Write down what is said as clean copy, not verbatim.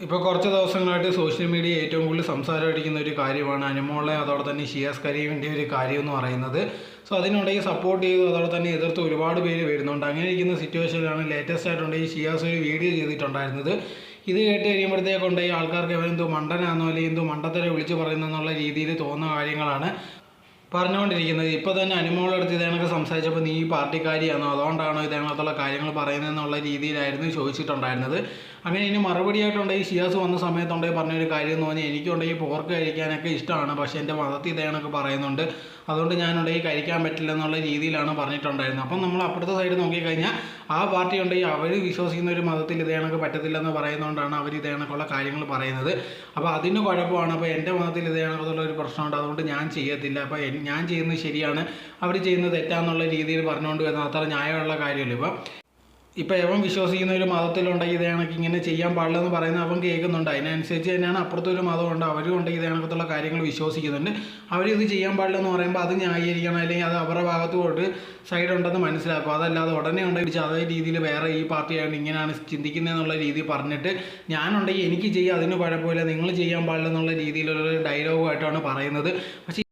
ഇപ്പോൾ കുറച്ച് ദിവസങ്ങളായിട്ട് സോഷ്യൽ മീഡിയ ഏറ്റവും കൂടുതൽ സംസാരമടിക്കുന്ന ഒരു കാര്യമാണ് അനുമോളെ അതോടെ തന്നെ ഷിയാസ് കരീമിൻ്റെ ഒരു കാര്യം എന്ന് പറയുന്നത്. സോ അതിനുണ്ടെങ്കിൽ സപ്പോർട്ട് ചെയ്തു അതോടെ തന്നെ എതിർത്ത് ഒരുപാട് പേര് വരുന്നുണ്ട്. അങ്ങനെ ഇരിക്കുന്ന സിറ്റുവേഷനിലാണ് ലേറ്റസ്റ്റ് ആയിട്ടുണ്ടെങ്കിൽ ഷിയാസ് ഒരു വീഡിയോ ചെയ്തിട്ടുണ്ടായിരുന്നത്. ഇത് കേട്ട് കഴിയുമ്പോഴത്തേക്കുണ്ടെങ്കിൽ ആൾക്കാർക്ക് എവനെന്തോ മണ്ടനാണെന്നോ അല്ലെങ്കിൽ എന്തോ മണ്ടത്തരെ വിളിച്ച് പറയുന്നെന്നുള്ള രീതിയിൽ തോന്നുന്ന കാര്യങ്ങളാണ് പറഞ്ഞുകൊണ്ടിരിക്കുന്നത്. ഇപ്പോൾ തന്നെ അനുമോളെടുത്ത് ഇതേണൊക്കെ സംസാരിച്ചപ്പോൾ നീ പാർട്ടിക്കാരിയാണോ അതുകൊണ്ടാണോ ഇതേണത്തുള്ള കാര്യങ്ങൾ പറയുന്നതെന്നുള്ള രീതിയിലായിരുന്നു ചോദിച്ചിട്ടുണ്ടായിരുന്നത്. അങ്ങനെ ഇനി മറുപടിയായിട്ടുണ്ടെങ്കിൽ ഷിയാസ് വന്ന സമയത്തുണ്ടെങ്കിൽ പറഞ്ഞൊരു കാര്യം എന്ന് പറഞ്ഞാൽ എനിക്കുണ്ടെങ്കിൽ പോർക്ക് കഴിക്കാനൊക്കെ ഇഷ്ടമാണ്, പക്ഷേ എൻ്റെ മതത്തിൽ ഇതേണൊക്കെ പറയുന്നുണ്ട്, അതുകൊണ്ട് ഞാനുണ്ടെങ്കിൽ കഴിക്കാൻ പറ്റില്ല എന്നുള്ള രീതിയിലാണ് പറഞ്ഞിട്ടുണ്ടായിരുന്നത്. അപ്പം നമ്മൾ അപ്പുറത്തെ സൈഡ് നോക്കിക്കഴിഞ്ഞാൽ ആ പാർട്ടി ഉണ്ടെങ്കിൽ അവർ വിശ്വസിക്കുന്ന ഒരു മതത്തിൽ ഇതേണൊക്കെ പറ്റത്തില്ലെന്ന് പറയുന്നതുകൊണ്ടാണ് അവർ ഇതേണക്കുള്ള കാര്യങ്ങൾ പറയുന്നത്. അപ്പോൾ അതിന് കുഴപ്പമാണ്. അപ്പോൾ എൻ്റെ മതത്തിൽ ഇതേണക്കുള്ള ഒരു പ്രശ്നമുണ്ട്, അതുകൊണ്ട് ഞാൻ ചെയ്യത്തില്ല, അപ്പോൾ ഞാൻ ചെയ്യുന്നത് ശരിയാണ്, അവർ ചെയ്യുന്നത് തെറ്റാന്നുള്ള രീതിയിൽ പറഞ്ഞുകൊണ്ട് വരുന്നത് അത്ര ന്യായമുള്ള കാര്യമല്ല. ഇപ്പം എവൻ വിശ്വസിക്കുന്ന ഒരു മതത്തിലുണ്ടെങ്കിൽ ഇത് കണക്ക് ഇങ്ങനെ ചെയ്യാൻ പാടില്ലെന്ന് പറയുന്നത് അവൻ കേൾക്കുന്നുണ്ട്. അതിനനുസരിച്ച് തന്നെയാണ് അപ്പുറത്തൊരു മതമുണ്ട്, അവരും ഉണ്ടെങ്കിൽ ഇത് കണക്കത്തുള്ള കാര്യങ്ങൾ വിശ്വസിക്കുന്നുണ്ട്. അവരിത് ചെയ്യാൻ പാടില്ലെന്ന് പറയുമ്പോൾ അത് ന്യായീകരിക്കണം, അല്ലെങ്കിൽ അത് അവരുടെ ഭാഗത്തോട്ട് സൈഡ് ഉണ്ടെന്ന് മനസ്സിലാക്കും. അതല്ലാതെ ഉടനെ ഉണ്ടെങ്കിൽ അതേ രീതിയിൽ വേറെ ഈ പാർട്ടിയാണ് ഇങ്ങനെയാണ് ചിന്തിക്കുന്നതെന്നുള്ള രീതി പറഞ്ഞിട്ട് ഞാനുണ്ടെങ്കിൽ എനിക്ക് ചെയ്യാം അതിന് കുഴപ്പമില്ല, നിങ്ങൾ ചെയ്യാൻ പാടില്ലെന്നുള്ള രീതിയിലുള്ള ഡയലോഗുമായിട്ടാണ് പറയുന്നത്. പക്ഷേ